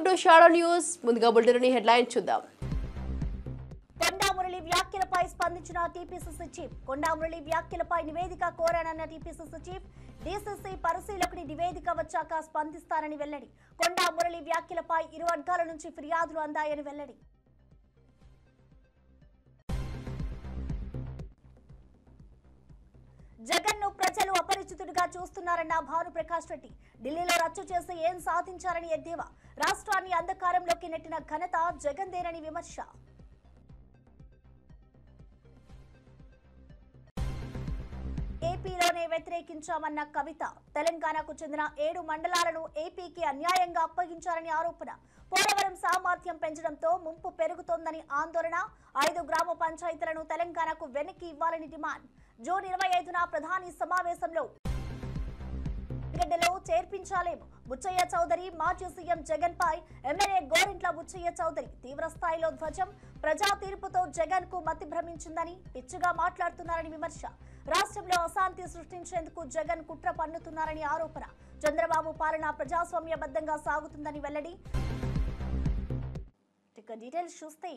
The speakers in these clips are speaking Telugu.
To shadow news. ముందుగా బులెటిన్ హెడ్లైన్ చూద్దాం. కొండా మురళి వ్యాఖ్యలపై స్పందించిన టీపీసీసీ చీఫ్. కొండా మురళి వ్యాఖ్యలపై నివేదిక కోరానన్న టీపీసీసీ చీఫ్. డీసీసీ పరిశీలకుడి నివేదిక వచ్చాక స్పందిస్తానని వెల్లడి. కొండా మురళి వ్యాఖ్యలపై ఇరు వర్గాల నుంచి ఫిర్యాదులు అందాయని వెల్లడి. జగన్ ను ప్రజలు అపరిచితుడిగా చూస్తున్నారన్న భానుప్రకాష్ రెడ్డి. ఢిల్లీలో రచ్చు చేసి ఏం సాధించారని ఎద్దేవా. రాష్ట్రాన్ని అంధకారంలోకి నెట్టిన ఘనత జగన్దేనని విమర్శ. ఏపీలోనే వ్యతిరేకించామన్న కవిత. తెలంగాణకు చెందిన 7 మండలాలను ఏపీకి అన్యాయంగా అప్పగించారని ఆరోపణ. పోలవరం సామర్థ్యం పెంచడంతో ముంపు పెరుగుతోందని ఆందోళన. 5 గ్రామ పంచాయతీలను తెలంగాణకు వెనక్కి ఇవ్వాలని డిమాండ్. జూన్ 25న ప్రధాని సమావేశంలో గడ్డలో చేర్పించాలేము. బుచ్చయ్య చౌదరి. మాజీ సీఎం జగన్ పై ఎమ్మెల్యే గోరింట్ల బుచ్చయ్య చౌదరి తీవ్ర స్థాయిలో ధ్వజం. ప్రజా తీర్పుతో జగన్ కు మతి భ్రమించిందని, పిచ్చిగా మాట్లాడుతున్నారని విమర్శ. రాష్ట్రంలో అశాంతి సృష్టించేందుకు జగన్ కుట్ర పన్నుతున్నారని ఆరోపణ. చంద్రబాబు పాలన ప్రజాస్వామ్యబద్ధంగా సాగుతుందని వెల్లడి. ఇక డీటెయిల్స్ చూస్తే,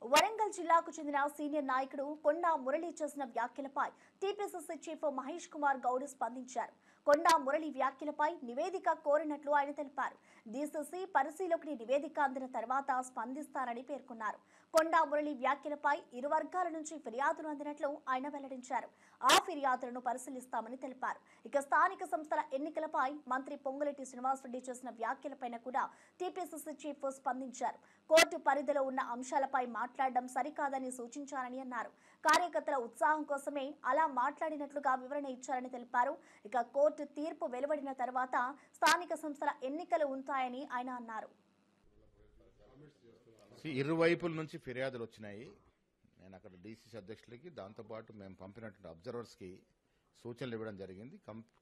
వరంగల్ జిల్లాకు చెందిన సీనియర్ నాయకుడు కొండా మురళి చేసిన వ్యాఖ్యలపై టీపీసీసీ చీఫ్ మహేష్ కుమార్ గౌడ్ స్పందించారు. కొండా మురళి వ్యాఖ్యలపై నివేదిక కోరినట్లు ఆయన తెలిపారు. డీసీసీ పరిశీలకుడి నివేదిక అందిన తర్వాత స్పందిస్తారని పేర్కొన్నారు. కొండా మురళి వ్యాఖ్యలపై ఇరు వర్గాల నుంచి ఫిర్యాదులు అందినట్లు ఆయన వెల్లడించారు. ఆ ఫిర్యాదులను పరిశీలిస్తామని తెలిపారు. ఇక స్థానిక సంస్థల ఎన్నికలపై మంత్రి పొంగులేటి శ్రీనివాసరెడ్డి చేసిన వ్యాఖ్యలపై కూడా టీపీసీసీ చీఫ్ స్పందించారు. కోర్టు పరిధిలో ఉన్న అంశాలపై మాట్లాడడం సరికాదని సూచించారని అన్నారు. కార్యకర్తల ఉత్సాహం కోసమే అలా మాట్లాడినట్లుగా వివరణ ఇచ్చారని తెలిపారు. ఇక కోర్టు తీర్పు వెలువడిన తర్వాత స్థానిక సంస్థల ఎన్నికలు ఉంటాయని ఆయన అన్నారు. ఇరువైపుల నుంచి ఫిర్యాదులు వచ్చినాయి. నేను అక్కడ డీసీసీ అధ్యక్షులకి, దాంతోపాటు మేము పంపినటువంటి అబ్జర్వర్స్కి సూచనలు ఇవ్వడం జరిగింది.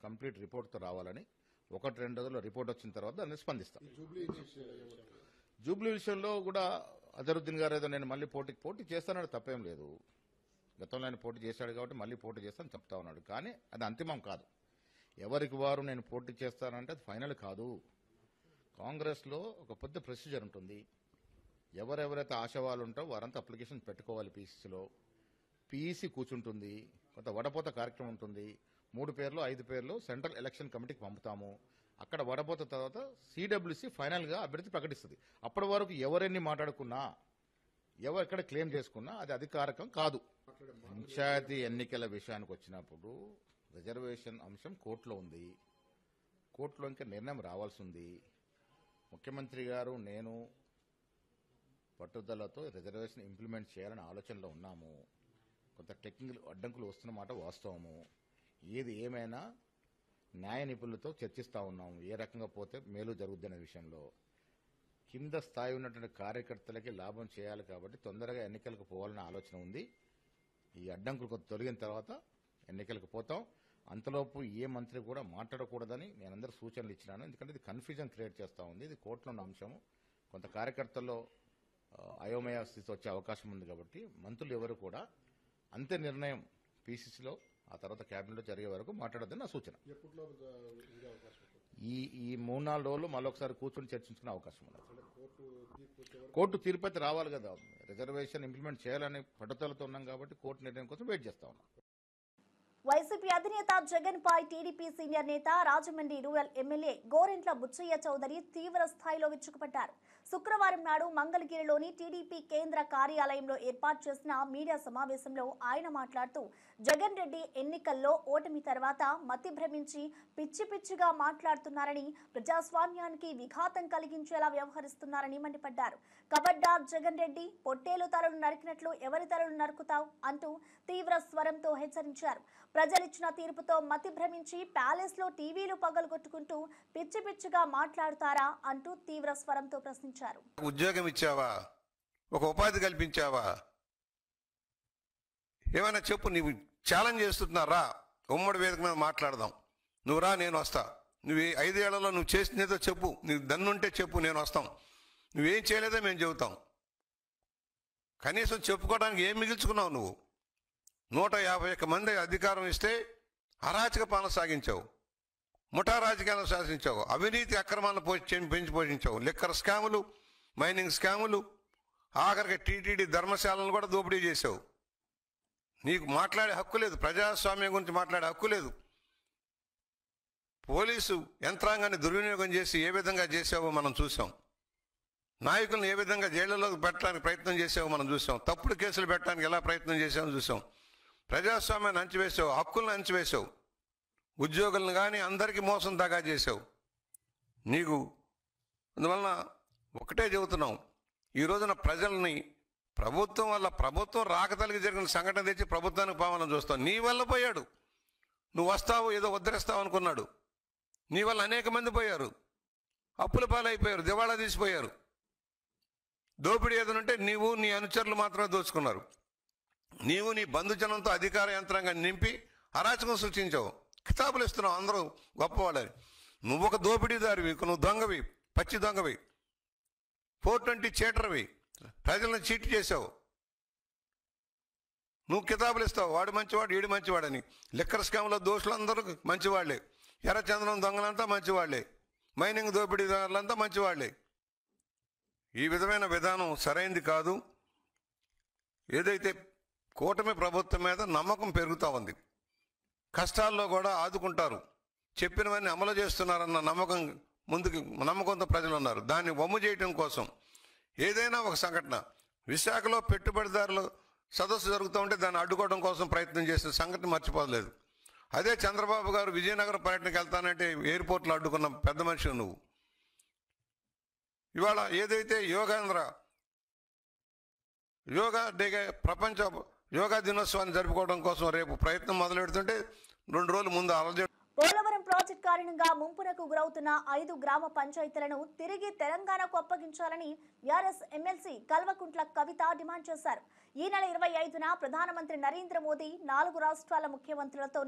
కంప్లీట్ రిపోర్ట్తో రావాలని. 1-2 రోజుల్లో రిపోర్ట్ వచ్చిన తర్వాత దాన్ని స్పందిస్తాం. జూబ్లీ విషయంలో కూడా అజరుద్దీన్ గారు ఏదో నేను మళ్ళీ పోటీ చేస్తానని తప్పేం లేదు. గతంలో ఆయన పోటీ చేశాడు కాబట్టి మళ్ళీ పోటీ చేస్తానని చెప్తా ఉన్నాడు. కానీ అది అంతిమం కాదు. ఎవరికి వారు నేను పోటీ చేస్తానంటే అది ఫైనల్ కాదు. కాంగ్రెస్లో ఒక పెద్ద ప్రొసీజర్ ఉంటుంది. ఎవరెవరైతే ఆశావాళ్ళు ఉంటారో వారంతా అప్లికేషన్ పెట్టుకోవాలి. పీసీసీలో పీఈసీ కూర్చుంటుంది. కొంత వడపోత కార్యక్రమం ఉంటుంది. 3 పేర్లు 5 పేర్లు సెంట్రల్ ఎలక్షన్ కమిటీకి పంపుతాము. అక్కడ వడపోత తర్వాత సిడబ్ల్యూసీ ఫైనల్గా అభ్యర్థి ప్రకటిస్తుంది. అప్పటి వరకు ఎవరెన్ని మాట్లాడుకున్నా, ఎవరెక్కడ క్లెయిమ్ చేసుకున్నా అది అధికారికం కాదు. పంచాయతీ ఎన్నికల విషయానికి వచ్చినప్పుడు రిజర్వేషన్ అంశం కోర్టులో ఉంది. కోర్టులో ఇంకా నిర్ణయం రావాల్సి ఉంది. ముఖ్యమంత్రి గారు, నేను పట్టుదలతో రిజర్వేషన్ ఇంప్లిమెంట్ చేయాలని ఆలోచనలో ఉన్నాము. కొంత టెక్నికల్ అడ్డంకులు వస్తున్నమాట వాస్తవము. ఏది ఏమైనా న్యాయ నిపుణులతో చర్చిస్తూ ఉన్నాము. ఏ రకంగా పోతే మేలు జరుగుద్దనే విషయంలో కింద స్థాయి ఉన్నటువంటి కార్యకర్తలకి లాభం చేయాలి కాబట్టి తొందరగా ఎన్నికలకు పోవాలనే ఆలోచన ఉంది. ఈ అడ్డంకులు కొంత తొలగిన తర్వాత ఎన్నికలకు పోతాం. అంతలోపు ఏ మంత్రి కూడా మాట్లాడకూడదని నేను అందరూ సూచనలు ఇచ్చినాను. ఎందుకంటే ఇది కన్ఫ్యూజన్ క్రియేట్ చేస్తూ ఉంది. ఇది కోర్టులో ఉన్న అంశము. కొంత కార్యకర్తల్లో అయోమయ స్థితి వచ్చే అవకాశం ఉంది కాబట్టి మంత్రులు ఎవరు కూడా అంతే నిర్ణయం పీసీసీలో ఆ తర్వాత క్యాబినెట్లో జరిగే వరకు మాట్లాడొద్దని నా సూచన. ఈ 3-4 రోజులు మళ్ళొకసారి కూర్చొని చర్చించుకునే అవకాశం ఉంది. కోర్టు తీర్పు అయితే రావాలి కదా. రిజర్వేషన్ ఇంప్లిమెంట్ చేయాలని పట్టుదలతో ఉన్నాం కాబట్టి కోర్టు నిర్ణయం కోసం వెయిట్ చేస్తా ఉన్నాం. వైసీపీ అధినేత జగన్ పై టీడీపీ సీనియర్ నేత, రాజమండ్రి రూరల్ ఎమ్మెల్యే గోరింట్ల బుచ్చయ్య చౌదరి తీవ్ర స్థాయిలో విరుచుకుపడ్డారు. శుక్రవారం నాడు మంగళగిరిలోని టీడీపీ కేంద్ర కార్యాలయంలో ఏర్పాటు చేసిన మీడియా సమావేశంలో ఆయన మాట్లాడుతూ, జగన్ రెడ్డి ఎన్నికల్లో ఓటమి తర్వాత మతి భ్రమించి పిచ్చిగా మాట్లాడుతున్నారని, ప్రజాస్వామ్యానికి విఘాతం కలిగించేలా వ్యవహరిస్తున్నారని మండిపడ్డారు. కబడ్డార్ జగన్ రెడ్డి, పొట్టేలు తలలు నరికినట్లు ఎవరి తలలు నరుకుతావు అంటూ తీవ్ర స్వరంతో హెచ్చరించారు. ప్రజలిచ్చిన తీర్పుతో మతి భ్రమించి ప్యాలెస్ లో టీవీలు పగలగొట్టుకుంటూ పిచ్చిగా మాట్లాడుతారా అంటూ తీవ్ర స్వరంతో ప్రశ్నించారు. ఉద్యోగం ఇచ్చావా? ఒక ఉపాధి కల్పించావా? ఏమైనా చెప్పు. నీవు ఛాలెంజ్ చేస్తున్నారా? ఉమ్మడి వేదిక మీద మాట్లాడదాం. నువ్వు రా, నేను వస్తా. నువ్వు 5 ఏళ్లలో నువ్వు చేసినదో చెప్పు. నీకు దన్నుంటే చెప్పు, నేను వస్తాం. నువ్వేం చేయలేదో మేము చెబుతాం. కనీసం చెప్పుకోవడానికి ఏం మిగిల్చుకున్నావు నువ్వు? 151 మంది అధికారం ఇస్తే అరాచక పాలన సాగించావు. ముఠా రాజకీయాలను శాసించావు, అవినీతి అక్రమాలను పెంచి పోషించావు, లిక్కర్ స్కాములు, మైనింగ్ స్కాములు, ఆఖరికి టీటీడీ ధర్మశాలను కూడా దోపిడీ చేశావు. నీకు మాట్లాడే హక్కు లేదు, ప్రజాస్వామ్యం గురించి మాట్లాడే హక్కు లేదు. పోలీసు యంత్రాంగాన్ని దుర్వినియోగం చేసి ఏ విధంగా చేసావో మనం చూసాం. నాయకులను ఏ విధంగా జైళ్లలోకి పెట్టడానికి ప్రయత్నం చేసావో మనం చూసాం. తప్పుడు కేసులు పెట్టడానికి ఎలా ప్రయత్నం చేసామో చూసాం. ప్రజాస్వామ్యాన్ని అంచివేసావు, హక్కులను అంచివేసావు, ఉద్యోగులను కానీ అందరికీ మోసం దాగా చేసావు. నీకు అందువలన ఒకటే చెబుతున్నాం, ఈ రోజున ప్రజల్ని ప్రభుత్వం వల్ల, ప్రభుత్వం రాకతలికి జరిగిన సంఘటన తెచ్చి ప్రభుత్వానికి పావాలని చూస్తావు. నీ వల్ల పోయాడు, నువ్వు వస్తావు ఏదో ఉద్ధరిస్తావు అనుకున్నాడు. నీ వల్ల అనేక మంది పోయారు, అప్పుల పాలైపోయారు, దివాళా తీసిపోయారు. దోపిడీ ఏదనంటే నీవు నీ అనుచరులు మాత్రమే దోచుకున్నారు. నీవు నీ బంధుజనంతో అధికార యంత్రాంగాన్ని నింపి అరాచకం సృష్టించావు. కితాబులు ఇస్తున్నావు అందరూ గొప్పవాళ్ళని. నువ్వు ఒక దోపిడీదారివి, నువ్వు దొంగవి, పచ్చి దొంగవి, 420 చీటర్వి, ప్రజలను చీట్ చేసావు. నువ్వు కితాబులు ఇస్తావు, వాడు మంచివాడు వీడు మంచివాడని. లిక్కర్ స్కామ్లో దోషులందరూ మంచివాళ్లే, ఎర్రచందనం దొంగలంతా మంచివాళ్లే, మైనింగ్ దోపిడీదారులంతా మంచివాళ్లే. ఈ విధమైన విధానం సరైంది కాదు. ఏదైతే కూటమి ప్రభుత్వం మీద నమ్మకం పెరుగుతూ ఉంది, కష్టాల్లో కూడా ఆదుకుంటారు, చెప్పినవన్నీ అమలు చేస్తున్నారన్న నమ్మకంతో ప్రజలు ఉన్నారు. దాన్ని వమ్ము చేయటం కోసం ఏదైనా ఒక సంఘటన, విశాఖలో పెట్టుబడిదారులు సదస్సు జరుగుతూ ఉంటే దాన్ని అడ్డుకోవడం కోసం ప్రయత్నం చేసిన సంఘటన మర్చిపోలేదు. అదే చంద్రబాబు గారు విజయనగరం పర్యటనకు వెళ్తానంటే ఎయిర్పోర్ట్లో అడ్డుకున్న పెద్ద మనిషి నువ్వు. ఇవాళ ఏదైతే యోగా డేగా ప్రపంచ యోగా దినోత్సవాన్ని జరుపుకోవడం కోసం రేపు ప్రయత్నం మొదలు పెడుతుంటే 2 రోజుల ముందు అలజడి. పోలవరం ప్రాజెక్టు కారణంగా ముంపునకు గురవుతున్న 5 గ్రామ పంచాయతీలను తిరిగి తెలంగాణకు అప్పగించాలని BRS MLC Kalvakuntla Kavitha demand చేశారు. ఈ నెల 25న ప్రధానమంత్రి నరేంద్ర మోదీ 4 రాష్ట్రాల ముఖ్యమంత్రులతో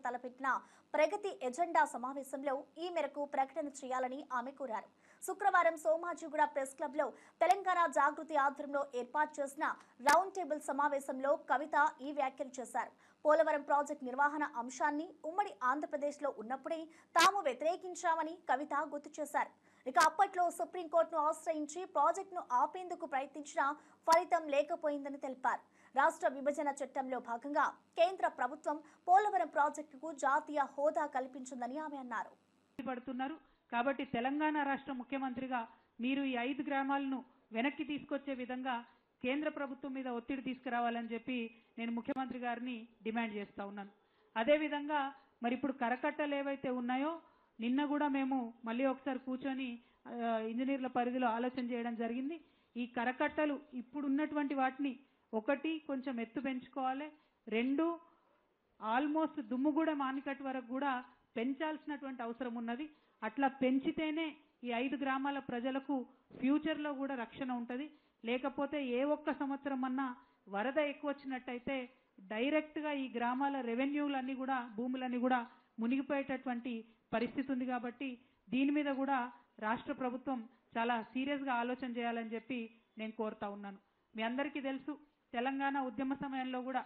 తలపెట్టిన ప్రగతి ఎజెండా సమావేశంలో ఈ మేరకు ప్రకటన చేయాలని ఆమె కోరారు. శుక్రవారం సోమాజిగూడ ప్రెస్ క్లబ్ లో తెలంగాణ జాగృతి ఆధ్వర్యంలో ఏర్పాటు చేసిన రౌండ్ టేబుల్ సమావేశంలో కవిత ఈ వ్యాఖ్యలు చేశారు. పోలవరం ప్రాజెక్టు నిర్వహణ అంశాన్ని ఉమ్మడి ఆంధ్రప్రదేశ్లో ఉన్నప్పుడే తాము వ్యతిరేకించామని కవిత గుర్తు చేశారు. ఇక అప్పట్లో సుప్రీంకోర్టును ఆశ్రయించి ప్రాజెక్టును ఆపేందుకు ప్రయత్నించినా ఫలితం లేకపోయిందని తెలిపారు. రాష్ట్ర విభజన చట్టంలో భాగంగా కేంద్ర ప్రభుత్వం పోలవరం ప్రాజెక్టుకు జాతీయ హోదా కల్పించిందని ఆమె అన్నారు. కాబట్టి తెలంగాణ రాష్ట్ర ముఖ్యమంత్రిగా మీరు ఈ 5 గ్రామాలను వెనక్కి తీసుకొచ్చే విధంగా కేంద్ర ప్రభుత్వం మీద ఒత్తిడి తీసుకురావాలని చెప్పి నేను ముఖ్యమంత్రి గారిని డిమాండ్ చేస్తా ఉన్నాను. అదేవిధంగా మరి ఇప్పుడు కరకట్టలు ఏవైతే ఉన్నాయో నిన్న కూడా మేము మళ్ళీ ఒకసారి కూర్చొని ఇంజనీర్ల పరిధిలో ఆలోచన చేయడం జరిగింది. ఈ కరకట్టలు ఇప్పుడు ఉన్నటువంటి వాటిని 1 కొంచెం ఎత్తు పెంచుకోవాలి, 2 ఆల్మోస్ట్ దుమ్ముగూడ మానికట్ వరకు కూడా పెంచాల్సినటువంటి అవసరం ఉన్నది. అట్లా పెంచితేనే ఈ 5 గ్రామాల ప్రజలకు ఫ్యూచర్లో కూడా రక్షణ ఉంటుంది. లేకపోతే ఏ ఒక్క సంవత్సరం అన్నా వరద ఎక్కువ వచ్చినట్టయితే డైరెక్ట్గా ఈ గ్రామాల రెవెన్యూలన్నీ కూడా భూములన్నీ కూడా మునిగిపోయేటటువంటి పరిస్థితి ఉంది. కాబట్టి దీని మీద కూడా రాష్ట్ర ప్రభుత్వం చాలా సీరియస్గా ఆలోచన చేయాలని చెప్పి నేను కోరుతా ఉన్నాను. మీ అందరికీ తెలుసు, తెలంగాణ ఉద్యమ సమయంలో కూడా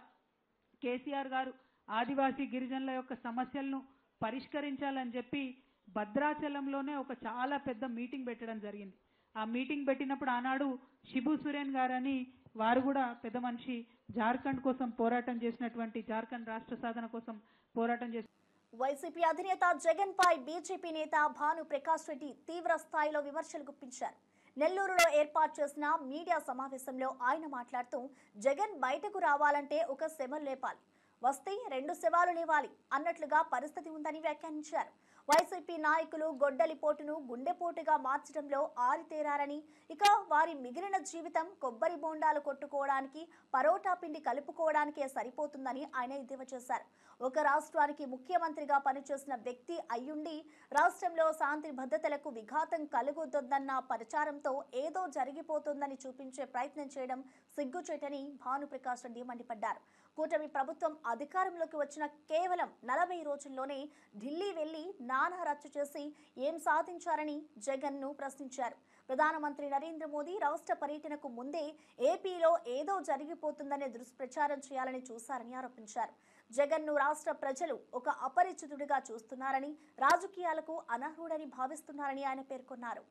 కేసీఆర్ గారు ఆదివాసీ గిరిజనుల యొక్క సమస్యలను పరిష్కరించాలని చెప్పి భద్రాచలంలోనే ఒక చాలా పెద్ద మీటింగ్ పెట్టడం జరిగింది. ఆ మీటింగ్ పెట్టినప్పుడు ఆనాడు శిబు సురేన్ గారని వారు కూడా పెద్ద మనిషి జార్ఖండ్ కోసం పోరాటం చేసినటువంటి, జార్ఖండ్ రాష్ట్ర సాధన కోసం పోరాటం చేసిన వైసీపీ అధినేత జగన్ పై బీజేపీ నేత భాను ప్రకాష్ రెడ్డి తీవ్ర స్థాయిలో విమర్శలు గుప్పించారు. నెల్లూరులో ఏర్పాటు చేసిన మీడియా సమావేశంలో ఆయన మాట్లాడుతూ జగన్ బయటకు రావాలంటే ఒక శవం లేపాలి, వస్తే 2 శవాలు లేవాలి అన్నట్లుగా పరిస్థితి ఉందని వ్యాఖ్యానించారు. వైసీపీ నాయకులు గొడ్డలిపోటును గుండెపోటుగా మార్చడంలో ఆరితేరారని, ఇక వారి మిగిలిన జీవితం కొబ్బరి బోండాలు కొట్టుకోవడానికి, పరోటా పిండి కలుపుకోవడానికే సరిపోతుందని ఆయన ఎద్దేవా చేశారు. ఒక రాష్ట్రానికి ముఖ్యమంత్రిగా పనిచేసిన వ్యక్తి అయ్యుండి రాష్ట్రంలో శాంతి భద్రతలకు విఘాతం కలుగుతుందన్న ప్రచారంతో ఏదో జరిగిపోతుందని చూపించే ప్రయత్నం చేయడం సిగ్గుచేటని భానుప్రకాష్ రెడ్డి మండిపడ్డారు. కూటమి ప్రభుత్వం అధికారంలోకి వచ్చిన కేవలం 40 రోజుల్లోనే ఢిల్లీ వెళ్లి నానా రచ్చ చేసి ఏం సాధించారని జగన్ ను ప్రశ్నించారు. ప్రధానమంత్రి నరేంద్ర మోదీ రాష్ట్ర పర్యటనకు ముందే ఏపీలో ఏదో జరిగిపోతుందనే దుష్ప్రచారం చేయాలని చూశారని ఆరోపించారు. జగన్ను రాష్ట్ర ప్రజలు ఒక అపరిచితుడిగా చూస్తున్నారని, రాజకీయాలకు అనర్హుడని భావిస్తున్నారని ఆయన పేర్కొన్నారు.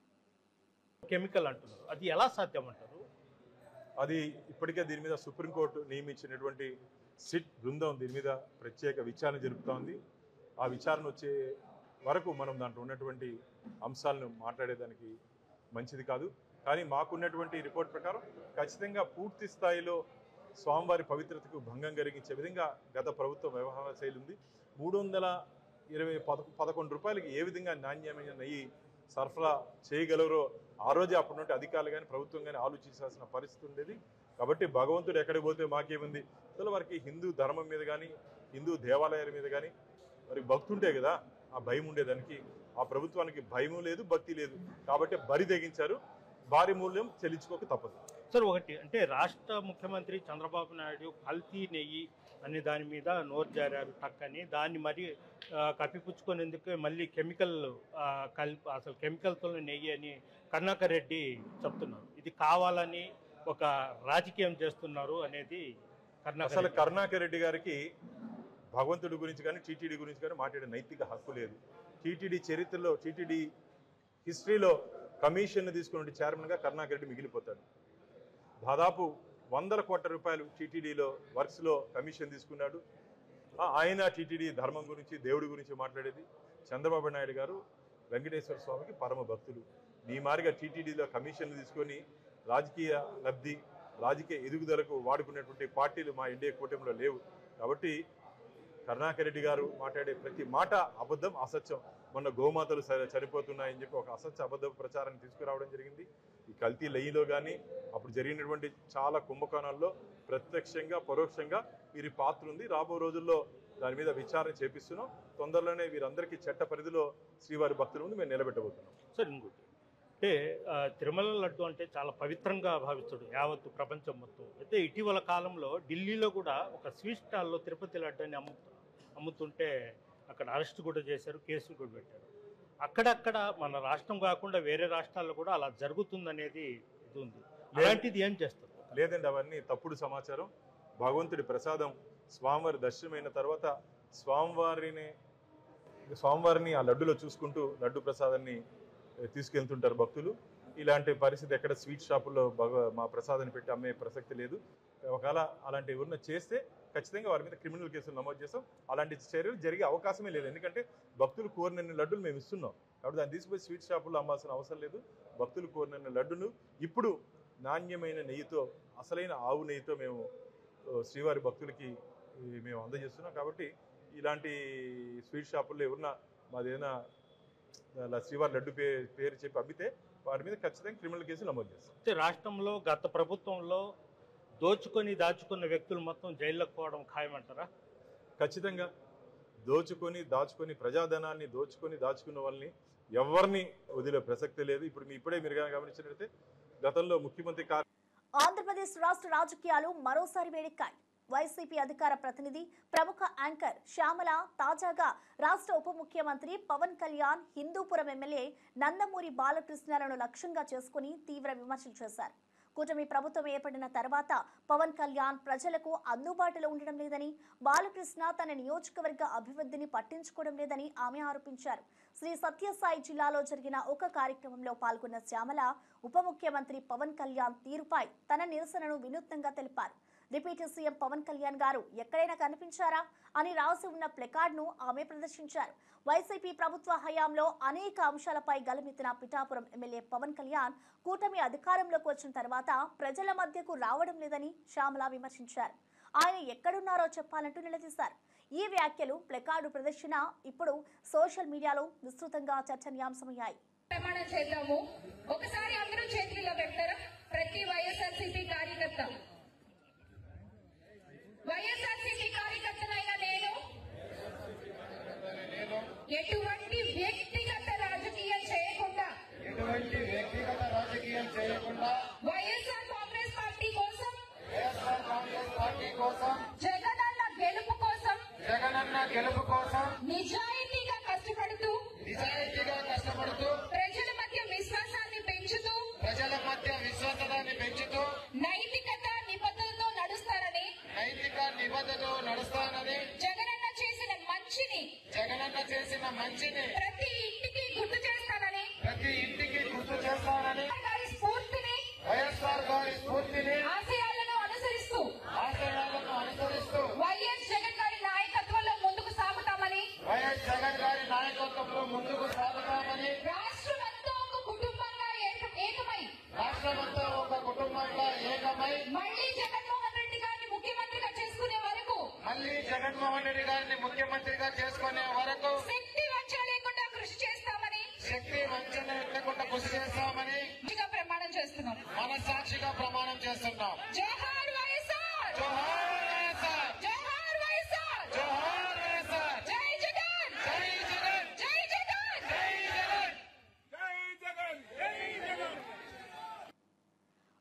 కెమికల్ అంటున్నారు, అది ఎలా సాధ్యం అంటారు? అది ఇప్పటికే దీని మీద సుప్రీంకోర్టు నియమించినటువంటి సిట్ బృందం దీని మీద ప్రత్యేక విచారణ జరుపుతోంది. ఆ విచారణ వచ్చే వరకు మనం దాంట్లో ఉన్నటువంటి అంశాలను మాట్లాడేదానికి మంచిది కాదు. కానీ మాకున్నటువంటి రిపోర్ట్ ప్రకారం ఖచ్చితంగా పూర్తి స్థాయిలో స్వామివారి పవిత్రతకు భంగం కలిగించే విధంగా గత ప్రభుత్వం వ్యవహార శైలి ఉంది. 311 రూపాయలకి ఏ విధంగా నాణ్యమైన నెయ్యి సరఫరా చేయగలరో ఆ రోజే అప్పటి నుండి అధికారులు కానీ ప్రభుత్వం కానీ ఆలోచించాల్సిన పరిస్థితి ఉండేది. కాబట్టి భగవంతుడు ఎక్కడికి పోతే మాకేముంది, అసలు వారికి హిందూ ధర్మం మీద కానీ హిందూ దేవాలయాల మీద కానీ మరి భక్తి ఉంటే కదా ఆ భయం ఉండేదానికి. ఆ ప్రభుత్వానికి భయము లేదు, భక్తి లేదు, కాబట్టి బరి తెగించారు. భారీ మూల్యం చెల్లించుకోక తప్పదు. సార్, ఒకటి అంటే రాష్ట్ర ముఖ్యమంత్రి చంద్రబాబు నాయుడు కల్తీ నెయ్యి అనే దాని మీద నోరు జారారు టక్కని, దాన్ని మరి కప్పిపుచ్చుకునేందుకు మళ్ళీ అసలు కెమికల్తో నెయ్యి అని కరుణాకర్ రెడ్డి చెప్తున్నారు. ఇది కావాలని ఒక రాజకీయం చేస్తున్నారు అనేది అసలు కరుణాకర్ రెడ్డి గారికి భగవంతుడి గురించి కానీ టీటీడీ గురించి కానీ మాట్లాడే నైతిక హక్కు లేదు. టీటీడీ చరిత్రలో, టీటీడీ హిస్టరీలో కమిషన్ తీసుకున్న చైర్మన్గా కరుణాకర్ రెడ్డి మిగిలిపోతాడు. దాదాపు 100 కోట్ల రూపాయలు టీటీడీలో వర్క్స్లో కమిషన్ తీసుకున్నాడు. ఆయన టీటీడీ ధర్మం గురించి, దేవుడి గురించి మాట్లాడేది. చంద్రబాబు నాయుడు గారు వెంకటేశ్వర స్వామికి పరమ భక్తులు. నీ మారిగా టీటీడీలో కమిషన్లు తీసుకొని రాజకీయ లబ్ధి, రాజకీయ ఎదుగుదలకు వాడుకునేటువంటి పార్టీలు మా ఎన్డీఏ కూటమిలో లేవు. కాబట్టి కరుణాకర్ రెడ్డి గారు మాట్లాడే ప్రతి మాట అబద్ధం, అసత్యం. మొన్న గోమాతలు చనిపోతున్నాయని చెప్పి ఒక అసత్య అబద్ధ ప్రచారాన్ని తీసుకురావడం జరిగింది. ఈ కల్తీ లెయ్యిలో కానీ అప్పుడు జరిగినటువంటి చాలా కుంభకోణాల్లో ప్రత్యక్షంగా పరోక్షంగా వీరి పాత్ర ఉంది. రాబో రోజుల్లో దాని మీద విచారణ చేపిస్తున్నాం. తొందరలోనే వీరందరికీ చట్ట పరిధిలో శ్రీవారి భక్తుల ముందు మేము నిలబెట్టబోతున్నాం. సార్, ఇంకోటి అంటే తిరుమల లడ్డు అంటే చాలా పవిత్రంగా భావిస్తాడు యావత్తు ప్రపంచం మొత్తం. అయితే ఇటీవల కాలంలో ఢిల్లీలో కూడా ఒక స్వీట్ స్టాల్లో తిరుపతి లడ్డు అని అమ్ముతుంటే అక్కడ అరెస్ట్ కూడా చేశారు, కేసులు కూడా పెట్టారు. అక్కడక్కడ మన రాష్ట్రం కాకుండా వేరే రాష్ట్రాల్లో కూడా అలా జరుగుతుందనేది ఇది ఉంది. అలాంటిది ఏం చేస్తారు? లేదండి, అవన్నీ తప్పుడు సమాచారం. భగవంతుడి ప్రసాదం స్వామివారి దర్శనమైన తర్వాత స్వామివారిని ఆ లడ్డులో చూసుకుంటూ లడ్డు ప్రసాదాన్ని తీసుకెళ్తుంటారు భక్తులు. ఇలాంటి పరిస్థితి ఎక్కడ స్వీట్ షాపుల్లో మా ప్రసాదాన్ని పెట్టి అమ్మే ప్రసక్తి లేదు. ఒకవేళ అలాంటి ఎవరిన చేస్తే ఖచ్చితంగా వారి మీద క్రిమినల్ కేసులు నమోదు చేస్తాం. అలాంటి చర్యలు జరిగే అవకాశమే లేదు. ఎందుకంటే భక్తులు కోరినన్ని లడ్డులు మేము ఇస్తున్నాం. కాబట్టి దాన్ని తీసుకుపోయి స్వీట్ షాపుల్లో అమ్మాల్సిన అవసరం లేదు. భక్తులు కోరినన్ని లడ్డును ఇప్పుడు నాణ్యమైన నెయ్యితో, అసలైన ఆవు నెయ్యితో మేము శ్రీవారి భక్తులకి మేము అందజేస్తున్నాం. కాబట్టి ఇలాంటి స్వీట్ షాపుల్లో ఎవరన్నా మాదేదైనా శ్రీవారి లడ్డు పేరు చెప్పి అమ్మితే వారి మీద ఖచ్చితంగా క్రిమినల్ కేసులు నమోదు చేస్తాం. రాష్ట్రంలో గత ప్రభుత్వంలో దాచుకున్న వ్యక్తులు మొత్తం జైల్లోకి పోవడం ఖాయమంటారా? ఖచ్చితంగా దాచుకొని ప్రజాధనాన్ని దాచుకున్న వాళ్ళని ఎవరిని వదిలే ప్రసక్తి లేదు. ఇప్పుడే మీరు గమనించినట్లయితే గతంలో ముఖ్యమంత్రి ఆంధ్రప్రదేశ్ రాష్ట్ర రాజకీయాలు మరోసారి వేడెక్కాయి. వైసీపీ అధికార ప్రతినిధి, ప్రముఖ యాంకర్ శ్యామల తాజాగా రాష్ట్ర ఉప ముఖ్యమంత్రి పవన్ కళ్యాణ్, హిందూపురం ఎమ్మెల్యే నందమూరి బాలకృష్ణలను లక్ష్యంగా చేసుకుని తీవ్ర విమర్శలు చేశారు. కూటమి ప్రభుత్వం ఏర్పడిన తర్వాత పవన్ కళ్యాణ్ ప్రజలకు అందుబాటులో ఉండడం లేదని, బాలకృష్ణ తన నియోజకవర్గ అభివృద్ధిని పట్టించుకోవడం లేదని ఆమె ఆరోపించారు. శ్రీ సత్యసాయి జిల్లాలో జరిగిన ఒక కార్యక్రమంలో పాల్గొన్న శ్యామల ఉప ముఖ్యమంత్రి పవన్ కళ్యాణ్ తీరుపై తన నిరసనను వినూత్నంగా తెలిపారు. డిప్యూటీ సీఎం పవన్ కళ్యాణ్ గారు ఎక్కడైనా కనిపించారా అని రాసి ఉన్న ప్లకార్డును ఆమె ప్రదర్శించారు. వైసీపీ ప్రభుత్వ హయాంలో అనేక అంశాలపై గలమెత్తిన పిఠాపురం ఎమ్మెల్యే పవన్ కళ్యాణ్ కూటమి అధికారంలోకి వచ్చిన తర్వాత ప్రజల మధ్యకు రావడం లేదని శ్యామల విమర్శించారు. ఆయన ఎక్కడున్నారో చెప్పాలంటూ నిలదీశారు. ఈ వ్యాఖ్యలు, ప్లకార్డు ప్రదర్శన ఇప్పుడు సోషల్ మీడియాలో విస్తృతంగా చర్చనీయాంశమయ్యాయి. ప్రమాణం చేద్దాము. ఒకసారి అందరూ చేతుల్లో పెడతారా? ప్రతి వైఎస్ఆర్సీపీ కార్యకర్త, వైఎస్ఆర్సీపీ కార్యకర్తనైనా నేను ఎటువంటి వ్యక్తిగత రాజకీయం చేయకుండా వైఎస్ఆర్ కాంగ్రెస్ పార్టీ కోసం, జగనన్న గెలుపు కోసం నిజాయితీగా కష్టపడుతూ ప్రజల మధ్య విశ్వాసాన్ని పెంచుతూ నైతిక నిబద్ధతతో నడుస్తానని ప్రతి ఇంటికి గుర్తు చేస్తానని వైఎస్ఆర్ గారి స్ఫూర్తిని ఆశయాలను అనుసరిస్తూ వైఎస్ జగన్ గారి నాయకత్వంలో ముందుకు సాగుతామని రాష్ట్రమంతా ఒక కుటుంబంగా ఏకమై మళ్ళీ జగన్మోహన్ రెడ్డి గారిని ముఖ్యమంత్రిగా చేసుకునే వరకు శక్తి వంచన లేకుండా కృషి చేస్తామని ప్రమాణం చేస్తున్నాం. మనసాక్షిగా ప్రమాణం చేస్తున్నాం. జోహార్ వైఎస్ఆర్, జోహార్ వైఎస్ఆర్, జోహార్ వైఎస్ఆర్, జోహార్ వైఎస్ఆర్, జై జగన్, జై జగన్, జై జగన్, జై జగన్, జై జగన్, జై జగన్.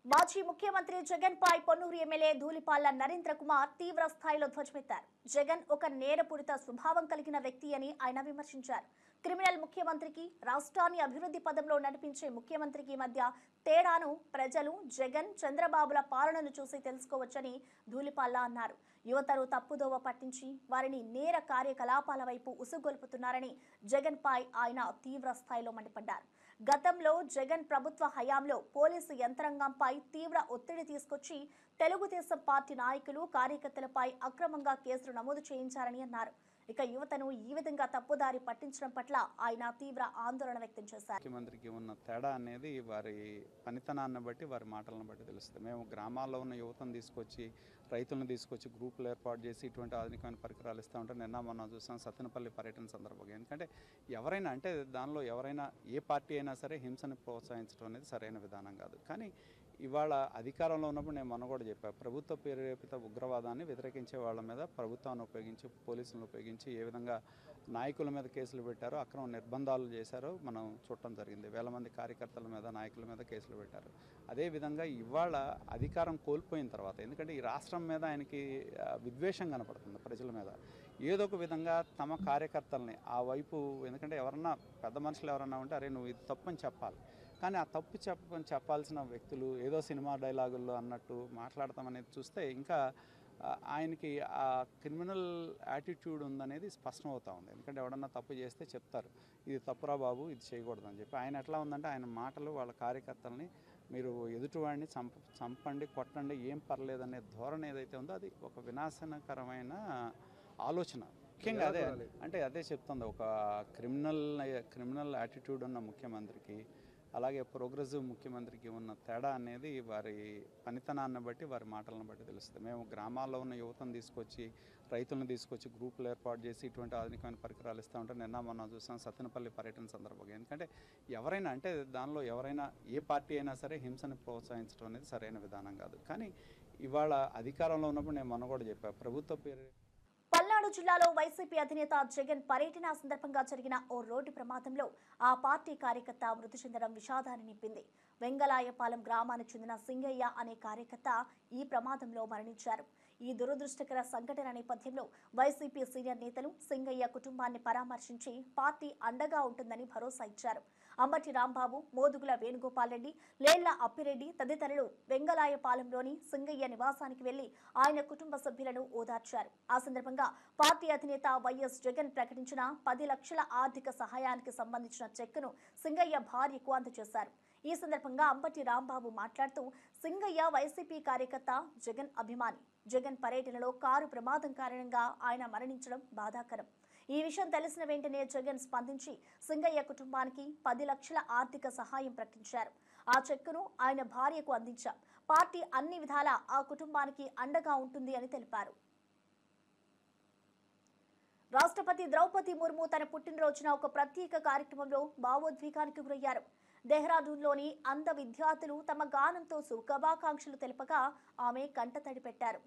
మాజీ ముఖ్యమంత్రి జగన్ పై పొన్నూరు ఎమ్మెల్యే ధూళిపాళ్ల నరేంద్ర కుమార్ తీవ్ర స్థాయిలో ధ్వజమెత్తారు. జగన్ ఒక నేరపూరిత స్వభావం కలిగిన వ్యక్తి అని ఆయన విమర్శించారు. క్రిమినల్ ముఖ్యమంత్రికి, రాష్ట్రాన్ని అభివృద్ధి పదంలో నడిపించే ముఖ్యమంత్రికి మధ్య తేడాను ప్రజలు జగన్, చంద్రబాబుల పాలనను చూసి తెలుసుకోవచ్చని ధూళిపాళ్ల అన్నారు. యువతను తప్పుదోవ పట్టించి వారిని నేర కార్యకలాపాల వైపు ఉసుగొల్పుతున్నారని జగన్ పై ఆయన తీవ్ర స్థాయిలో మండిపడ్డారు. గతంలో జగన్ ప్రభుత్వ హయాంలో పోలీసు యంత్రాంగంపై తీవ్ర ఒత్తిడి తీసుకొచ్చి తెలుగుదేశం పార్టీ నాయకులు, కార్యకర్తలపై అక్రమంగా కేసులు నమోదు చేయించారని అన్నారు. ఇక యువతను ఈ విధంగా తప్పుదారి పట్టించడం పట్ల ఆయన తీవ్ర ఆందోళన వ్యక్తం చేశారు. ముఖ్యమంత్రికి ఉన్న తేడా అనేది వారి పనితనాన్ని బట్టి, వారి మాటలను బట్టి తెలుస్తుంది. మేము గ్రామాల్లో ఉన్న యువతను తీసుకొచ్చి, రైతులను తీసుకొచ్చి గ్రూపులు ఏర్పాటు చేసి ఇటువంటి ఆధునికమైన పరికరాలు ఇస్తూ ఉంటే నిన్న మొన్న చూసాం సత్తెనపల్లి పర్యటన సందర్భంగా. ఎందుకంటే ఎవరైనా అంటే దానిలో ఎవరైనా ఏ పార్టీ అయినా సరే హింసను ప్రోత్సహించడం అనేది సరైన విధానం కాదు. కానీ ఇవాళ అధికారంలో ఉన్నప్పుడు నేను మొన్న కూడా చెప్పాను, ప్రభుత్వ ప్రేరేపిత ఉగ్రవాదాన్ని వ్యతిరేకించే వాళ్ళ మీద ప్రభుత్వాన్ని ఉపయోగించి, పోలీసులను ఉపయోగించి ఏ విధంగా నాయకుల మీద కేసులు పెట్టారో, అక్రమ నిర్బంధాలు చేశారో మనం చూడటం జరిగింది. వేల మంది కార్యకర్తల మీద, నాయకుల మీద కేసులు పెట్టారు. అదేవిధంగా ఇవాళ అధికారం కోల్పోయిన తర్వాత, ఎందుకంటే ఈ రాష్ట్రం మీద ఆయనకి విద్వేషం కనపడుతుంది ప్రజల మీద, ఏదో ఒక విధంగా తమ కార్యకర్తల్ని ఆ వైపు, ఎందుకంటే ఎవరన్నా పెద్ద మనుషులు ఎవరన్నా ఉంటే అరే నువ్వు ఇది తప్పని చెప్పాలి, కానీ ఆ తప్పు చెప్పాల్సిన వ్యక్తులు ఏదో సినిమా డైలాగుల్లో అన్నట్టు మాట్లాడతాం అనేది చూస్తే ఇంకా ఆయనకి ఆ క్రిమినల్ యాటిట్యూడ్ ఉందనేది స్పష్టం అవుతూ ఉంది. ఎందుకంటే ఎవడన్నా తప్పు చేస్తే చెప్తారు ఇది తప్పురా బాబు, ఇది చేయకూడదు అని చెప్పి. ఆయన ఎట్లా ఉందంటే ఆయన మాటలు వాళ్ళ కార్యకర్తల్ని మీరు ఎదుటివాడిని చంపండి, కొట్టండి, ఏం పర్లేదనే ధోరణి ఏదైతే ఉందో అది ఒక వినాశనకరమైన ఆలోచన. ముఖ్యంగా అదే చెప్తుంది, ఒక క్రిమినల్ యాటిట్యూడ్ ఉన్న ముఖ్యమంత్రికి, అలాగే ప్రోగ్రెసివ్ ముఖ్యమంత్రికి ఉన్న తేడా అనేది వారి పనితనాన్ని బట్టి, వారి మాటలను బట్టి తెలుస్తుంది. మేము గ్రామాల్లో ఉన్న యువతను తీసుకొచ్చి, రైతులను తీసుకొచ్చి గ్రూపులు ఏర్పాటు చేసి ఇటువంటి ఆధునికమైన పరికరాలు ఇస్తూ ఉంటే నిన్న మొన్న చూసాం సత్తెనపల్లి పర్యటన సందర్భంగా. ఎందుకంటే ఎవరైనా అంటే దానిలో ఎవరైనా ఏ పార్టీ అయినా సరే హింసను ప్రోత్సహించడం అనేది సరైన విధానం కాదు. కానీ ఇవాళ అధికారంలో ఉన్నప్పుడు నేను మొన్న కూడా చెప్పాను, ప్రభుత్వ పల్నాడు జిల్లాలో వైసీపీ అధినేత జగన్ పర్యటన సందర్భంగా జరిగిన ఓ రోడ్డు ప్రమాదంలో ఆ పార్టీ కార్యకర్త మృతి చెందడం విషాదాన్ని నింపింది. వెంగళాయపాలెం గ్రామానికి చెందిన సింగయ్య అనే కార్యకర్త ఈ ప్రమాదంలో మరణించారు. ఈ దురదృష్టకర సంఘటన నేపథ్యంలో వైసీపీ సీనియర్ నేతలు సింగయ్య కుటుంబాన్ని పరామర్శించి పార్టీ అండగా ఉంటుందని భరోసా ఇచ్చారు. అంబటి రాంబాబు, మోదుగుల వేణుగోపాల్ రెడ్డి, లేళ్ల అప్పిరెడ్డి తదితరులు వెంగళాయపాలెంలోని సింగయ్య నివాసానికి వెళ్లి ఆయన కుటుంబ సభ్యులను ఓదార్చారు. ఆ సందర్భంగా పార్టీ అధినేత వైఎస్ జగన్ ప్రకటించిన 10 లక్షల ఆర్థిక సహాయానికి సంబంధించిన చెక్కును సింగయ్య భార్యకు అందజేశారు. ఈ సందర్భంగా అంబటి రాంబాబు మాట్లాడుతూ, సింగయ్య వైసీపీ కార్యకర్త, జగన్ అభిమాని. జగన్ పర్యటనలో కారు ప్రమాదం కారణంగా ఆయన మరణించడం బాధాకరం. ఈ విషయం తెలిసిన వెంటనే జగన్ స్పందించి సింగయ్య కుటుంబానికి 10 లక్షల ఆర్థిక సహాయం ప్రకటించారు. ఆ చెక్కును ఆయన భార్యకు అందించాం. పార్టీ అన్ని విధాలా ఆ కుటుంబానికి అండగా ఉంటుంది అని తెలిపారు. రాష్ట్రపతి ద్రౌపది ముర్ము తన పుట్టినరోజున ఒక ప్రత్యేక కార్యక్రమంలో భావోద్వేగానికి గురయ్యారు. దెహ్రాడూన్లోని అంధ విద్యార్థులు తమ గానంతో శుభాకాంక్షలు తెలుపగా ఆమె కంటతడి పెట్టారు.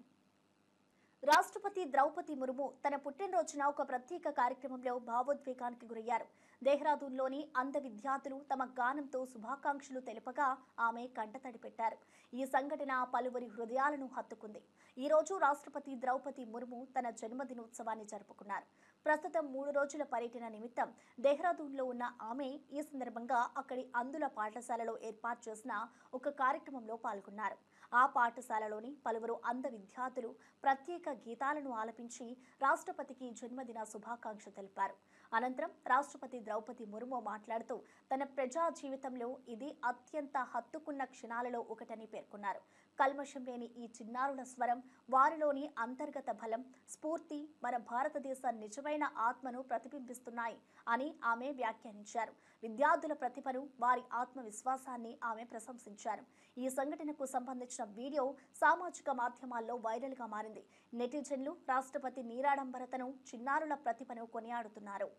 రాష్ట్రపతి ద్రౌపది ముర్ము తన పుట్టినరోజున ఒక ప్రత్యేక కార్యక్రమంలో భావోద్వేగానికి గురయ్యారు. దెహ్రాదూన్లోని అంధ విద్యార్థులు తమ గానంతో శుభాకాంక్షలు తెలుపగా ఆమె కంటతడి పెట్టారు. ఈ సంఘటన పలువురి హృదయాలను హత్తుకుంది. ఈ రోజు రాష్ట్రపతి ద్రౌపది ముర్ము తన జన్మదినోత్సవాన్ని జరుపుకున్నారు. ప్రస్తుతం 3 రోజుల పర్యటన నిమిత్తం దెహ్రాదూన్లో ఉన్న ఆమె ఈ సందర్భంగా అక్కడి అంధుల పాఠశాలలో ఏర్పాటు చేసిన ఒక కార్యక్రమంలో పాల్గొన్నారు. ఆ పాఠశాలలోని పలువురు అంధ విద్యార్థులు ప్రత్యేక గీతాలను ఆలపించి రాష్ట్రపతికి జన్మదిన శుభాకాంక్షలు తెలిపారు. అనంతరం రాష్ట్రపతి ద్రౌపది ముర్ము మాట్లాడుతూ తన ప్రజా జీవితంలో ఇది అత్యంత హత్తుకున్న క్షణాలలో ఒకటని పేర్కొన్నారు. కల్మషం లేని ఈ చిన్నారుల స్వరం, వారిలోని అంతర్గత బలం, స్ఫూర్తి మన భారతదేశ నిజమైన ఆత్మను ప్రతిబింబిస్తున్నాయి అని ఆమె వ్యాఖ్యానించారు. విద్యార్థుల ప్రతిభను, వారి ఆత్మవిశ్వాసాన్ని ఆమె ప్రశంసించారు. ఈ సంఘటనకు సంబంధించిన వీడియో సామాజిక మాధ్యమాల్లో వైరల్గా మారింది. నెటిజన్లు రాష్ట్రపతి నీరాడంబరతను, చిన్నారుల ప్రతిభను కొనియాడుతున్నారు.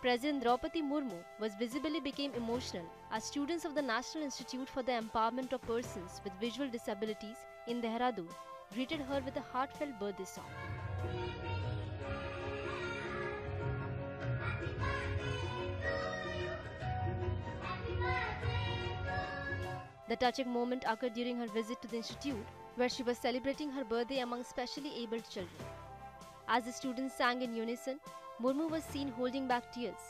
President Draupadi Murmu was visibly became emotional as students of the National Institute for the Empowerment of Persons with Visual Disabilities in Dehradun greeted her with a heartfelt birthday song. The touching moment occurred during her visit to the institute, where she was celebrating her birthday among specially abled children. As the students sang in unison, Murmu was seen holding back tears,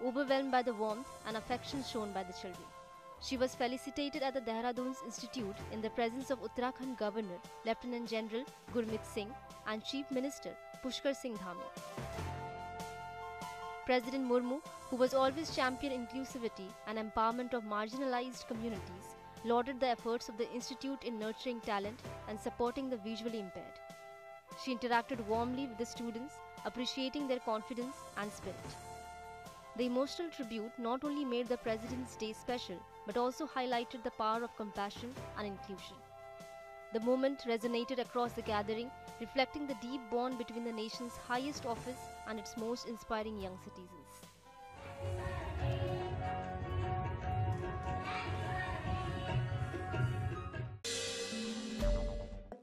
overwhelmed by the warmth and affection shown by the children. She was felicitated at the Dehradun's Institute in the presence of Uttarakhand Governor Lieutenant General Gurmeet Singh and Chief Minister Pushkar Singh Dhami. President Murmu, who was always championed inclusivity and empowerment of marginalized communities, lauded the efforts of the institute in nurturing talent and supporting the visually impaired. She interacted warmly with the students, appreciating their confidence and spirit. The emotional tribute not only made the President's Day special, but also highlighted the power of compassion and inclusion. The moment resonated across the gathering, reflecting the deep bond between the nation's highest office and its most inspiring young citizens.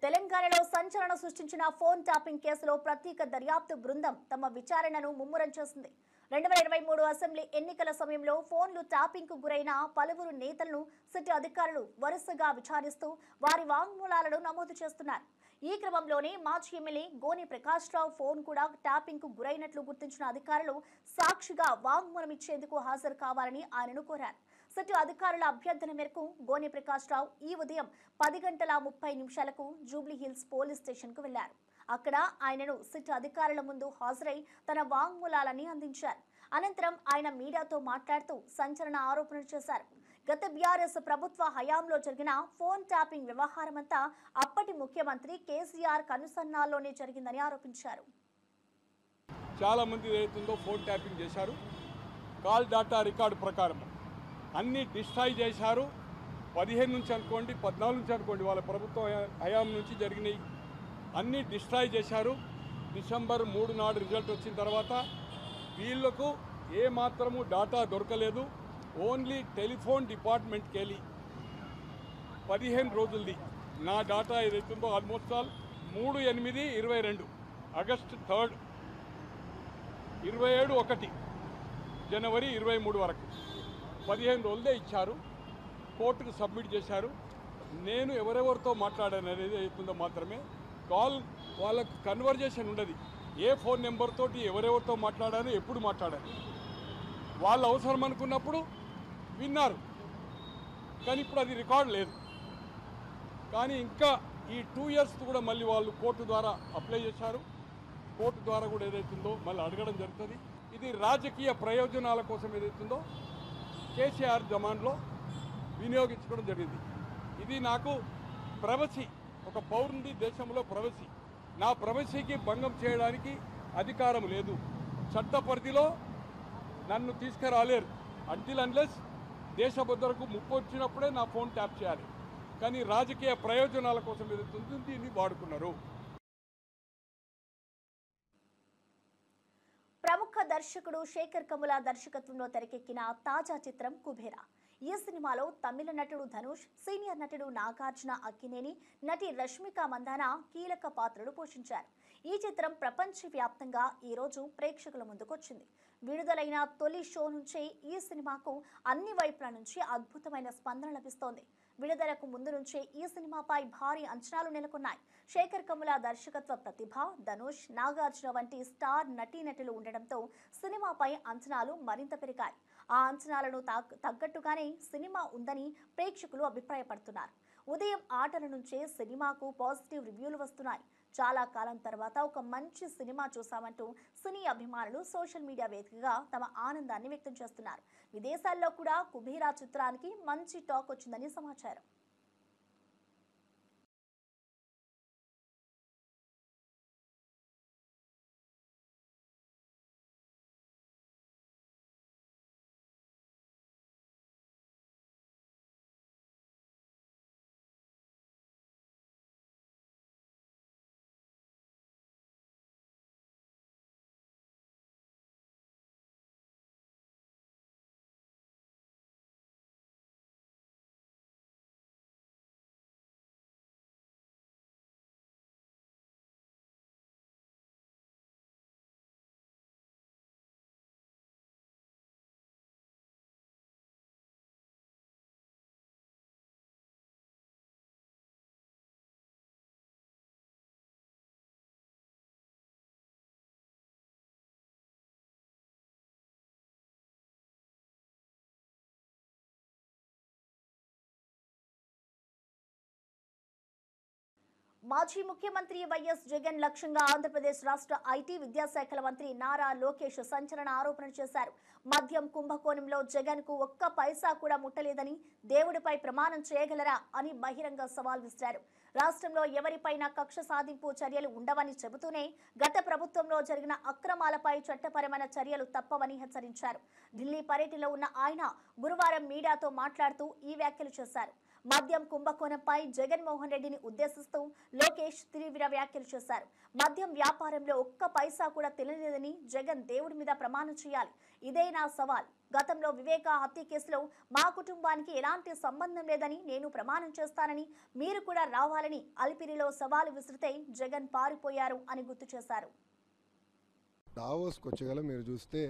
తెలంగాణలో సంచలనం సృష్టించిన ఫోన్ ట్యాపింగ్ కేసులో ప్రత్యేక దర్యాప్తు బృందం తమ విచారణను ముమ్మరం చేసింది. 2023 అసెంబ్లీ ఎన్నికల సమయంలో ఫోన్లు ట్యాపింగ్కు గురైన పలువురు నేతలను సిట్ అధికారులు వరుసగా విచారిస్తూ వారి వాంగ్మూలాలను నమోదు చేస్తున్నారు. ఈ క్రమంలోనే మాజీ ఎమ్మెల్యే గోని ప్రకాష్ రావు ఫోన్ కూడా ట్యాపింగ్కు గురైనట్లు గుర్తించిన అధికారులు సాక్షిగా వాంగ్మూలం ఇచ్చేందుకు హాజరు కావాలని ఆయనను కోరారు. సిట్ అధికారుల అభ్యర్థన మేరకు గోని ప్రకాష్ రావు ఈ ఉదయం 10:30 జూబ్లీ హిల్స్ పోలీస్ స్టేషన్కు వెళ్లారు. అక్కడ ఆయనను సిట్ అధికారుల ముందు హాజరై తన వాంగ్మూలాలని అందించారు. అనంతరం ఆయన మీడియాతో మాట్లాడుతూ సంచలన ఆరోపణలు చేశారు. గత బీఆర్ఎస్ ప్రభుత్వ హయాంలో జరిగిన ఫోన్ ట్యాపింగ్ వ్యవహారమంతా అప్పటి ముఖ్యమంత్రి కేసీఆర్ కనుసన్నాల్లోనే జరిగిందని ఆరోపించారు. చాలా మంది ఏదైతుందో ఫోన్ ట్యాపింగ్ చేశారు. కాల్ డాటా రికార్డు ప్రకారం అన్ని డిస్ట్రాయ్ చేశారు. 15 నుంచి అనుకోండి, 14 నుంచి అనుకోండి, వాళ్ళ ప్రభుత్వ హయాం నుంచి జరిగినాయి అన్నీ డిస్ట్రాయ్ చేశారు. డిసెంబర్ 3 నాడు రిజల్ట్ వచ్చిన తర్వాత వీళ్లకు ఏ మాత్రము డాటా దొరకలేదు. ఓన్లీ టెలిఫోన్ డిపార్ట్మెంట్కి వెళ్ళి 15 రోజులది నా డాటా ఏదైతుందో ఆల్మోస్ట్ ఆల్ 3/8/22 ఆగస్టు 3, 27/1 జనవరి 23 వరకు 15 రోజులే ఇచ్చారు. కోర్టుకు సబ్మిట్ చేశారు. నేను ఎవరెవరితో మాట్లాడాను అనేది అవుతుందో మాత్రమే కాల్ వాళ్ళకు కన్వర్జేషన్ ఉండదు. ఏ ఫోన్ నెంబర్ తోటి ఎవరెవరితో మాట్లాడాను, ఎప్పుడు మాట్లాడాను, వాళ్ళు అవసరం అనుకున్నప్పుడు విన్నారు. కానీ ఇప్పుడు అది రికార్డ్ లేదు. కానీ ఇంకా ఈ 2 years కూడా మళ్ళీ వాళ్ళు కోర్టు ద్వారా అప్లై చేశారు. కోర్టు ద్వారా కూడా ఏదైతుందో మళ్ళీ అడగడం జరుగుతుంది. ఇది రాజకీయ ప్రయోజనాల కోసం ఏదైతుందో కేసీఆర్ జమాన్లో వినియోగించుకోవడం జరిగింది. ఇది నాకు ప్రైవసీ, ఒక పౌరుని దేశంలో ప్రైవసీ, నా ప్రైవసీకి భంగం చేయడానికి అధికారం లేదు. చట్ట పరిధిలో నన్ను తీసుకురాలేరు. అంటిల్ అన్లెస్ దేశ భద్రతకు ముప్పు వచ్చినప్పుడే నా ఫోన్ ట్యాప్ చేయాలి. కానీ రాజకీయ ప్రయోజనాల కోసం ఏదైతుందో దీన్ని వాడుకున్నారు. ప్రముఖ దర్శకుడు శేఖర్ కముల దర్శకత్వంలో తెరకెక్కిన తాజా చిత్రం కుబేరా. ఈ సినిమాలో తమిళ నటుడు ధనుష్, సీనియర్ నటుడు నాగార్జున అక్కినేని, నటి రష్మిక మందాన కీలక పాత్రలు పోషించారు. ఈ చిత్రం ప్రపంచవ్యాప్తంగా ఈరోజు ప్రేక్షకుల ముందుకొచ్చింది. విడుదలైన తొలి షో నుంచే ఈ సినిమాకు అన్ని వైపుల నుంచి అద్భుతమైన స్పందన లభిస్తోంది. విడుదలకు ముందు నుంచే ఈ సినిమాపై భారీ అంచనాలు నెలకొన్నాయి. శేఖర్ కముల దర్శకత్వ ప్రతిభ, ధనుష్, నాగార్జున వంటి స్టార్ నటీనటులు ఉండడంతో సినిమాపై అంచనాలు మరింత పెరిగాయి. ఆ అంచనాలను తగ్గట్టుగానే సినిమా ఉందని ప్రేక్షకులు అభిప్రాయపడుతున్నారు. ఉదయం ఆటల నుంచే సినిమాకు పాజిటివ్ రివ్యూలు వస్తున్నాయి. చాలా కాలం తర్వాత ఒక మంచి సినిమా చూసామంటూ సినీ అభిమానులు సోషల్ మీడియా వేదికగా తమ ఆనందాన్ని వ్యక్తం చేస్తున్నారు. విదేశాల్లో కూడా కుబేరా చిత్రానికి మంచి టాక్ వచ్చిందని సమాచారం. మాజీ ముఖ్యమంత్రి వైఎస్ జగన్ లక్ష్యంగా ఆంధ్రప్రదేశ్ రాష్ట్ర ఐటీ విద్యాశాఖల మంత్రి నారా లోకేష్ సంచలన ఆరోపణలు చేశారు. మద్యం కుంభకోణంలో జగన్ కు ఒక్క పైసా కూడా ముట్టలేదని, దేవుడిపై ప్రమాణం చేయగలరా అని బహిరంగ సవాల్ విసిరారు. రాష్ట్రంలో ఎవరిపైనా కక్ష సాధింపు చర్యలు ఉండవని చెబుతూనే గత ప్రభుత్వంలో జరిగిన అక్రమాలపై చట్టపరమైన చర్యలు తప్పవని హెచ్చరించారు. ఢిల్లీ పర్యటనలో ఉన్న ఆయన గురువారం మీడియాతో మాట్లాడుతూ ఈ వ్యాఖ్యలు చేశారు. మద్యం కుంభకోణంపై జగన్మోహన్ రెడ్డిని ఉద్దేశిస్తూ లోకేష్ తీవ్ర వ్యాఖ్యలు చేశారు. మద్యం వ్యాపారంలో ఒక్క పైసా కూడా తెలియలేదని జగన్ దేవుడి మీద ప్రమాణం చేయాలి. ఇదే నా సవాల్. గతంలో వివేక హత్య కేసులో మా కుటుంబానికి ఎలాంటి సంబంధం లేదని నేను ప్రమాణం చేస్తానని, మీరు కూడా రావాలని అలిపిరిలో సవాలు విసిరితే జగన్ పారిపోయారు అని గుర్తు చేశారు. దావోస్కి వచ్చేగల మీరు చూస్తే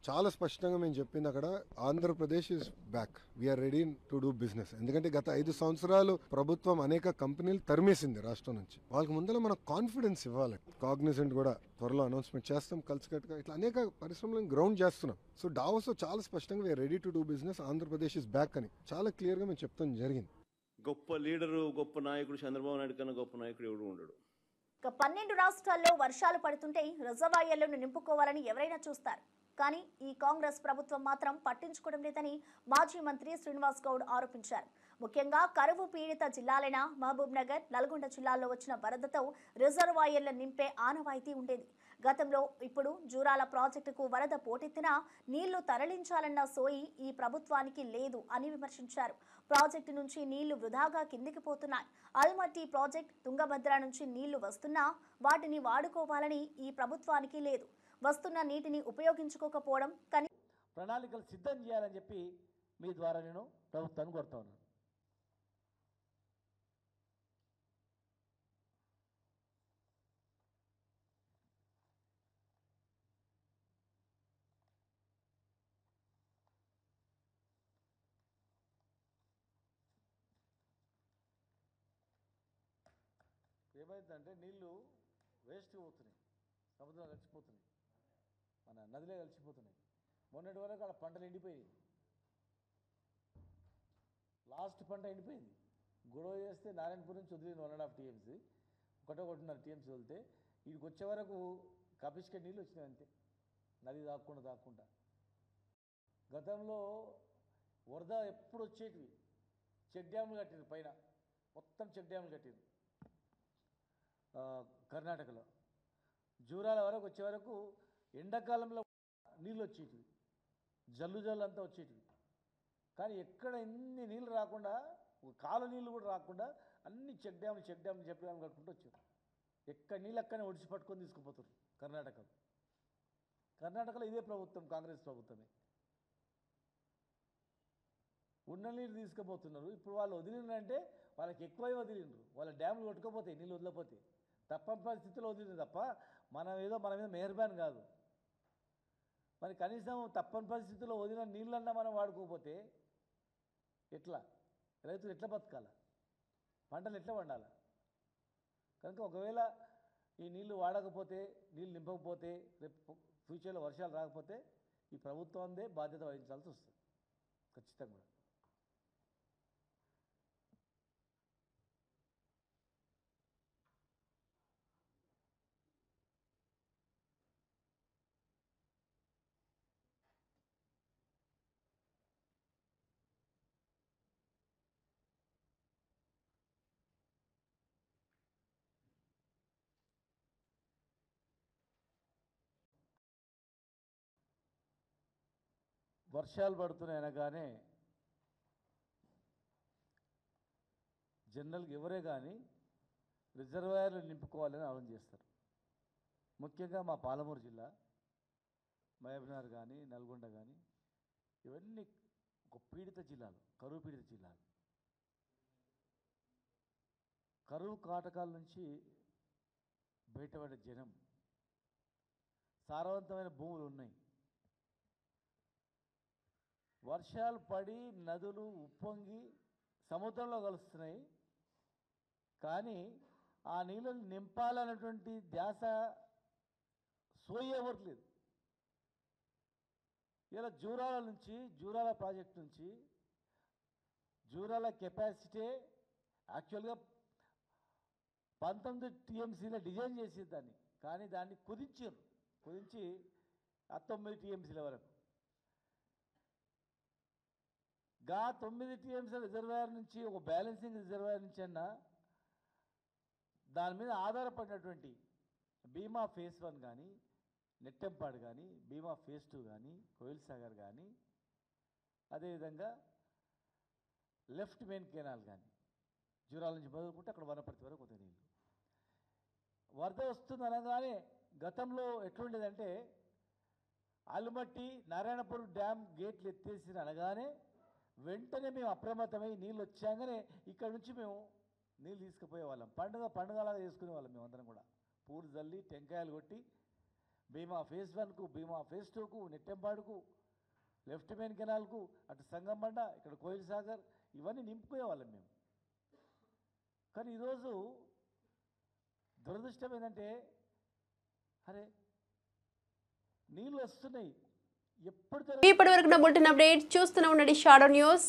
చాలా స్పష్టంగా మేము చెప్పింది అక్కడ Andhra Pradesh is back, we are ready to do business. ఎందుకంటే గత 5 సంవత్సరాలు ప్రభుత్వం అనేక కంపెనీలు తరిమేసింది రాష్ట్రం నుంచి. వాళ్ళకి ముందర మనకు కాన్ఫిడెన్స్ ఇవ్వాలి. కాగ్నిజెంట్ కూడా త్వరలో అనౌన్స్మెంట్ చేస్తాం, కలిసికట్టుగా ఇట్లా అనేక పరిశ్రమలను గ్రౌండ్ చేస్తున్నాం. సో డావోస్ చాలా స్పష్టంగా we are ready to do business, Andhra Pradesh is back అని చాలా క్లియర్గా మేము చెప్తాం జరిగింది. గొప్ప లీడరు, గొప్ప నాయకుడు చంద్రబాబు నాయుడు కన్నా గొప్ప నాయకుడు ఎవడు ఉండడు. 12 రాష్ట్రాల్లో వర్షాలు పడుతుంటే రిజర్వాయర్లను నింపుకోవాలని ఎవరైనా చూస్తారు. కానీ ఈ కాంగ్రెస్ ప్రభుత్వం మాత్రం పట్టించుకోవడం లేదని మాజీ మంత్రి శ్రీనివాస్ గౌడ్ ఆరోపించారు. ముఖ్యంగా కరువు పీడిత జిల్లాలైన మహబూబ్ నగర్, నల్గొండ జిల్లాల్లో వచ్చిన వరదతో రిజర్వాయర్లను నింపే ఆనవాయితీ ఉండేది. గతంలో ఇప్పుడు జూరాల ప్రాజెక్టుకు వరద పోటెత్తినా నీళ్లు తరలించాలన్న సోయి ఈ ప్రభుత్వానికి లేదు అని విమర్శించారు. ప్రాజెక్టు నుంచి నీళ్లు వృధాగా కిందికి పోతున్నాయి. అల్మట్టి ప్రాజెక్ట్, తుంగభద్ర నుంచి నీళ్లు వస్తున్నా వాటిని వాడుకోవాలని ఈ ప్రభుత్వానికి లేదు. వస్తున్న నీటిని ఉపయోగించుకోకపోవడం ప్రణాళికలు సిద్ధం చేయాలని చెప్పి మీ ద్వారా నేను ప్రభుత్వాన్ని కోరుతా ఉన్నాను. ఏమైందంటే నీళ్లు వేస్ట్ పోతున్నాయి, సముద్రం కలిసిపోతున్నాయి, మన నదిలో కలిసిపోతున్నాయి. మొన్నటి వరకు అలా పంటలు ఎండిపోయాయి. లాస్ట్ పంట ఎండిపోయింది. గొడవ చేస్తే నారాయణపూర్ నుంచి వదిలింది 1.5 TMC, 1.5 TMC వదిలితే వీడికి వచ్చే వరకు కపిష్క నీళ్ళు వచ్చినాయి అంతే, నది దాక్కుండా. గతంలో వరద ఎప్పుడు వచ్చేటివి చెక్ డ్యాములు కట్టిరు, పైన మొత్తం చెక్ డ్యాములు కట్టిరు. కర్ణాటకలో జూరాల వరకు వచ్చే వరకు ఎండాకాలంలో నీళ్ళు వచ్చేటివి, జల్లు అంతా వచ్చేటివి. కానీ ఎక్కడ ఎన్ని నీళ్ళు రాకుండా, కాలు నీళ్ళు కూడా రాకుండా అన్ని చెక్ డ్యాములు కట్టుకుంటూ వచ్చారు. ఎక్కడ నీళ్ళు అక్కడనే ఒడిచి పట్టుకొని తీసుకుపోతారు. కర్ణాటకలో ఇదే ప్రభుత్వం, కాంగ్రెస్ ప్రభుత్వమే. ఉన్న నీళ్ళు తీసుకుపోతున్నారు. ఇప్పుడు వాళ్ళు వదిలిందంటే వాళ్ళకి ఎక్కువై వదిలిండ్రు. వాళ్ళ డ్యాములు కొట్టుకోపోతాయి నీళ్ళు వదిలిపోతే, తప్పని పరిస్థితుల్లో వదిలింది తప్ప మన మీద మెహర్బాన్ కాదు. మరి కనీసం తప్పని పరిస్థితుల్లో వదిలిన నీళ్ళన్నా మనం వాడుకోకపోతే ఎట్లా? రైతులు ఎట్లా బతకాలా? పంటలు ఎట్లా పండాలా? కనుక ఒకవేళ ఈ నీళ్లు వాడకపోతే, నీళ్ళు నింపకపోతే, రేపు ఫ్యూచర్లో వర్షాలు రాకపోతే ఈ ప్రభుత్వందే బాధ్యత వహించాల్సి వస్తుంది ఖచ్చితంగా. వర్షాలు పడుతున్నాయి అనగానే జనరల్గా ఎవరే కానీ రిజర్వాయర్లు నింపుకోవాలని ఆలోచన చేస్తారు. ముఖ్యంగా మా పాలమూరు జిల్లా, మహబూబ్నగర్ కానీ, నల్గొండ కానీ, ఇవన్నీ ఒక పీడిత జిల్లాలు, కరువు పీడిత జిల్లాలు. కరువు కాటకాల నుంచి బయటపడే జనం, సారవంతమైన భూములు ఉన్నాయి. వర్షాలు పడి నదులు ఉప్పొంగి సముద్రంలో కలుస్తున్నాయి, కానీ ఆ నీళ్ళని నింపాలన్నటువంటి ధ్యాస సోయవట్లేదు. ఇలా జూరాల ప్రాజెక్ట్ నుంచి జూరాల కెపాసిటీ యాక్చువల్గా 19 TMCల డిజైన్ చేసి దాన్ని, కానీ దాన్ని కుదించి 19 TMCల వరకు. 9 TMC రిజర్వాయర్ నుంచి, ఒక బ్యాలెన్సింగ్ రిజర్వాయర్ నుంచి అన్నా దాని మీద ఆధారపడినటువంటి భీమా ఫేజ్ 1 కానీ, నెట్టెంపాడు కానీ, భీమా ఫేజ్ 2 కానీ, కోయిల్ సాగర్ కానీ, అదేవిధంగా లెఫ్ట్ మెయిన్ కెనాల్ కానీ, జూరాల నుంచి మొదలుకుంటే అక్కడ వనపర్తి వరకు కొంత నీళ్ళు. వరద వస్తుంది అనగానే గతంలో ఎట్లుండేదంటే ఆలుమట్టి నారాయణపూర్ డ్యామ్ గేట్లు ఎత్తేసి అనగానే వెంటనే మేము అప్రమత్తమై నీళ్ళు వచ్చాగానే ఇక్కడ నుంచి మేము నీళ్ళు తీసుకుపోయేవాళ్ళం. పండుగలాగా చేసుకునే వాళ్ళం మేమందరం కూడా. పూలు జల్లి టెంకాయలు కొట్టి భీమా ఫేజ్ 1కు, భీమా ఫేజ్ 2కు, నెట్టెంపాడుకు, లెఫ్ట్ మెయిన్ కెనాల్కు, అటు సంగంబండ, ఇక్కడ కోయిల్ సాగర్, ఇవన్నీ నింపుకునేవాళ్ళం మేము. కానీ ఈరోజు దురదృష్టం ఏంటంటే, అరే నీళ్ళు వస్తున్నాయి, ఇప్పటి వరకు బులెటిన్ అప్డేట్ చూస్తూనే ఉండండి షాడో న్యూస్.